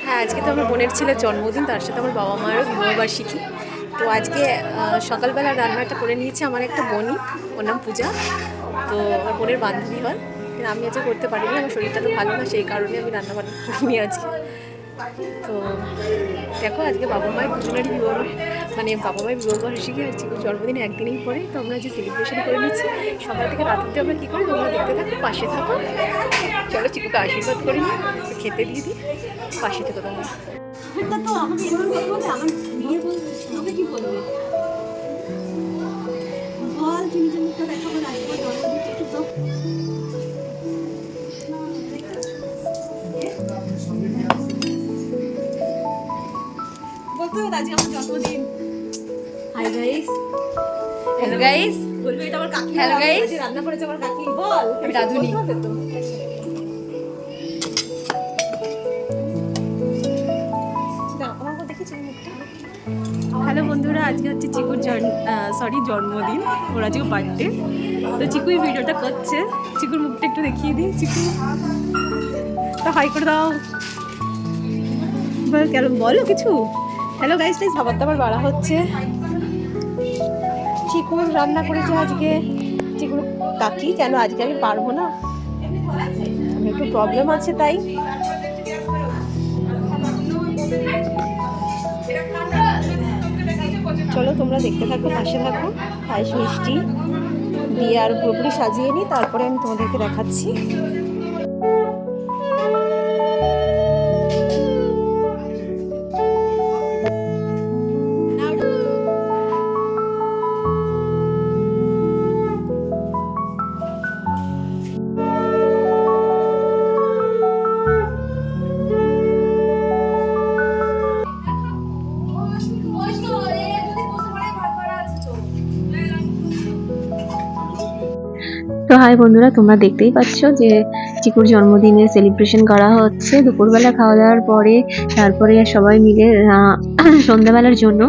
হ্যাঁ, আজকে তো আমার বোনের ছেলের জন্মদিন, তার সাথে আমার বাবা মায়েরও বিবাহবার্ষিকী। তো আজকে সকালবেলা রান্নাটা করে নিয়েছে আমার একটা বোনই, ওর নাম পূজা। তো আমার বোনের বান্ধবী হয়, কিন্তু আমি আজকে করতে পারিনি, আমার শরীরটা তো ভালো না, সেই কারণে আমি রান্নাবান্না করিনি আজকে। তো দেখো আজকে বাবা মায়ের দুজনেরই বিবাহ, মানে বাবা মায়ের বিবাহবার্ষিকী আর চিকুর জন্মদিন একদিনই পরে, তো আমরা যে সেলিব্রেশন করে নিচ্ছি সকাল থেকে রাত অবধি আমরা কী করি তোমরা দেখতে থাকো, পাশে থাকো। চলো চিকুকে আশীর্বাদ করি, খেতে দিয়ে দিই, পাশে থেকো তোমরা। তো আমাকে এভাবে কথা বলতে আমার বিয়ে বলতে তোকে কি বলবে বল, তুমি মুখটা দেখাবো রাখবো জন্মদিন একটু তো বলতে হবে আজকে আমার জন্মদিন। হাই গাইস, হ্যালো গাইস, বলবি এটা আমার কাকি, হ্যালো গাইস, রান্না করেছে আমার কাকি, বল আমি রাধুনি। হ্যালো বন্ধুরা, আজকে হচ্ছে চিকুর জন্মদিন, ওর আজকে বার্থডে। তো চিকু এই ভিডিওটা করছে, চিকুর মুখটা একটু দেখিয়ে দিই। চিকু তো হাই করে দাও, কেন বলো কিছু। হ্যালো গাইস, টাইস খাবার দাবার বাড়া হচ্ছে। চিকুর রান্না করেছে আজকে চিকুর কাকি, কেন আজকে আমি পারবো না, আমার একটু প্রবলেম আছে তাই। চলো তোমরা দেখতে থাকো, পাশে থাকো, পায়েস মিষ্টি দিয়ে আর পুরোপুরি সাজিয়ে নিই, তারপরে আমি তোমাদেরকে দেখাচ্ছি। তো হাই বন্ধুরা, তোমরা দেখতেই পাচ্ছ যে চিকুর জন্মদিনে সেলিব্রেশন করা হচ্ছে। দুপুরবেলা খাওয়া দাওয়ার পরে তারপরে সবাই মিলে সন্ধ্যাবেলার জন্য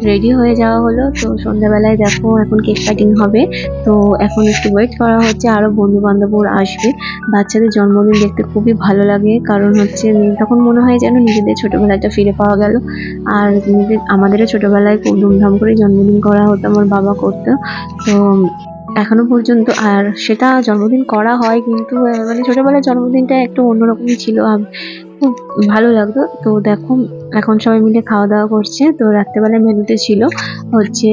রেডি হয়ে যাওয়া হলো। তো সন্ধ্যাবেলায় দেখো এখন কেক কাটিং হবে, তো এখন একটু ওয়েট করা হচ্ছে, আরও বন্ধু বান্ধবরা আসবে। বাচ্চাদের জন্মদিন দেখতে খুবই ভালো লাগে, কারণ হচ্ছে তখন মনে হয় যেন নিজেদের ছোটোবেলাটা ফিরে পাওয়া গেল। আর আমাদেরও ছোটোবেলায় খুব ধুমধাম করে জন্মদিন করা হতো, আমার বাবা করতো। তো এখনো পর্যন্ত আর সেটা জন্মদিন করা হয়, কিন্তু মানে ছোটবেলার জন্মদিনটা একটু অন্যরকমই ছিল, খুব ভালো লাগতো। তো দেখো এখন সবাই মিলে খাওয়া দাওয়া করছে। তো রাত্রেবেলায় মেনুতে ছিল হচ্ছে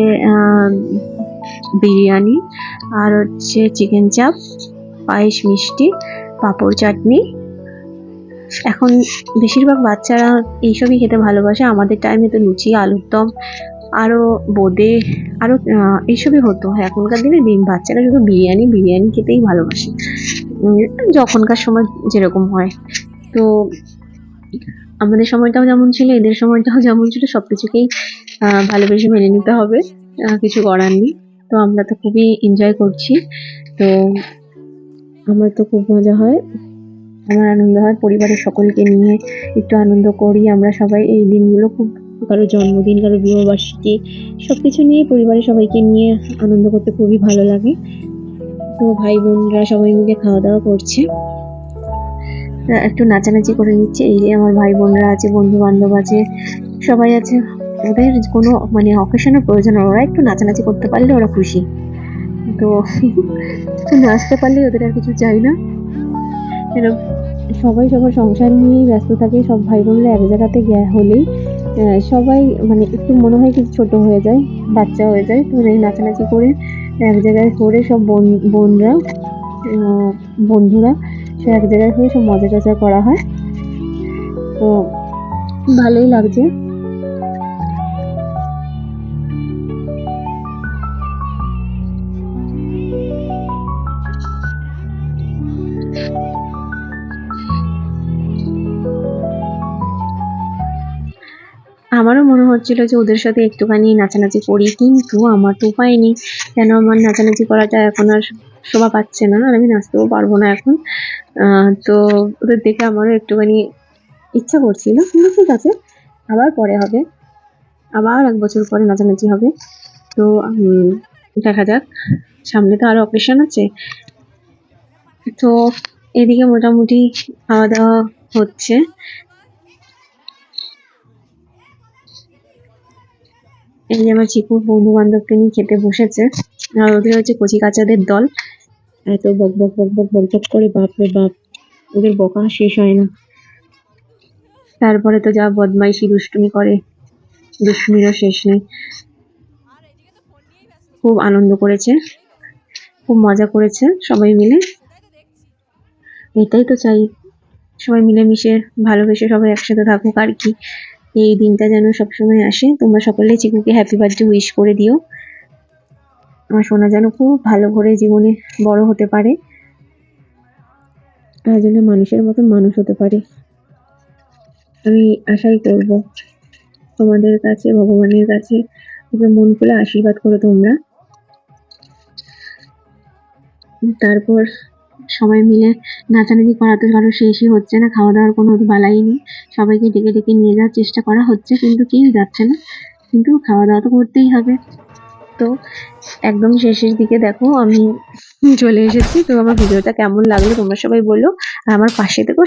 বিরিয়ানি, আর হচ্ছে চিকেন চাপ, পায়েস মিষ্টি, পাঁপড় চাটনি। এখন বেশিরভাগ বাচ্চারা এইসবই খেতে ভালোবাসে, আমাদের টাইমে তো লুচি, আলুর দম, আরও বোঁদে, আরও এইসবই হতো। এখনকার দিনে বাচ্চারা শুধু বিরিয়ানি বিরিয়ানি খেতেই ভালোবাসে, যখনকার সময় যেরকম হয়। তো আমাদের সময়টাও যেমন ছিল, এদের সময়টাও যেমন ছিল, সব কিছুকেই ভালোবেসে মেনে নিতে হবে, কিছু করার নেই। তো আমরা তো খুবই এনজয় করছি, তো আমার তো খুব মজা হয়, আমার আনন্দ হয়, পরিবারের সকলকে নিয়ে একটু আনন্দ করি আমরা সবাই এই দিনগুলো। খুব কারো জন্মদিন, কারো বিবাহবার্ষিকী, সব কিছু নিয়ে পরিবারের সবাইকে নিয়ে আনন্দ করতে খুবই ভালো লাগে। তো ভাই বোনরা সবাই মিলে খাওয়া দাওয়া করছে, একটু নাচানাচি করে নিচ্ছে। এই যে আমার ভাই বোনরা আছে, বন্ধু বান্ধব আছে, সবাই আছে। ওদের কোনো মানে অকেশনের প্রয়োজন, ওরা একটু নাচানাচি করতে পারলে ওরা খুশি। তো নাচতে পারলে ওদের আর কিছু চাই না। সবাই সবার সংসার নিয়েই ব্যস্ত থাকে, সব ভাই বোনরা এক জায়গাতে হলেই সবাই মানে একটু মনে হয় কিছু ছোট হয়ে যায়, বাচ্চা হয়ে যায়। তো নাচানাচি করে এক জায়গায় করে সব বোনরা বন্ধুরা সব এক জায়গায় হয়ে সব মজা টজা করা হয়, তো ভালোই লাগছে। আমারও মনে হচ্ছিল যে ওদের সাথে একটুখানি নাচানাচি করি, কিন্তু আমার তো উপায় নেই, কেন আমার নাচানাচি করাটা এখন আর শোভা পাচ্ছে না, আর আমি নাচতেও পারবো না এখন। তো ওদের দেখে আমারও একটুখানি ইচ্ছা করছিল, কিন্তু ঠিক আছে, আবার পরে হবে, আবার 1 বছর পরে নাচানাচি হবে। তো দেখা যাক, সামনে তো আরো অকেশন আছে। তো এদিকে মোটামুটি খাওয়া দাওয়া হচ্ছে। এই যে আমার চিকু বন্ধু বান্ধবকে নিয়ে খেতে বসেছে, আর ওদের হচ্ছে কচি কাচাদের দল। এত বক বক বক বক বক বক করে, বাপরে বাপ, ওদের বকা শেষ হয় না। তারপরে তো যা বদমাইশি দুষ্টুমি করে, দুষ্টুমিরও শেষ নেই। খুব আনন্দ করেছে, খুব মজা করেছে সবাই মিলে। এটাই তো চাই, সবাই মিলেমিশে ভালোবেসে সবাই একসাথে থাকুক আর কি। এই দিনটা যেন সবসময় আসে। তোমরা সকলে চিকুকে হ্যাপি বার্থডে উইশ করে দিও। আমার সোনা যেন খুব ভালো করে জীবনে বড় হতে পারে, তার জন্য মানুষের মতন মানুষ হতে পারে, আমি আশাই করব তোমাদের কাছে, ভগবানের কাছে। ওকে মন খুলে আশীর্বাদ করো তোমরা। তারপর সবাই মিলে নাচানাচি করা তো কারো শেষই হচ্ছে না, খাওয়া দাওয়ার কোনো বালাই নেই। সবাইকে ডেকে ডেকে নিয়ে যাওয়ার চেষ্টা করা হচ্ছে, কিন্তু কেউ যাচ্ছে না। কিন্তু খাওয়া দাওয়া তো করতেই হবে। তো একদম শেষের দিকে দেখো আমি চলে এসেছি। তো আমার ভিডিওটা কেমন লাগলো তোমরা সবাই বলো, আর আমার পাশে থেকো।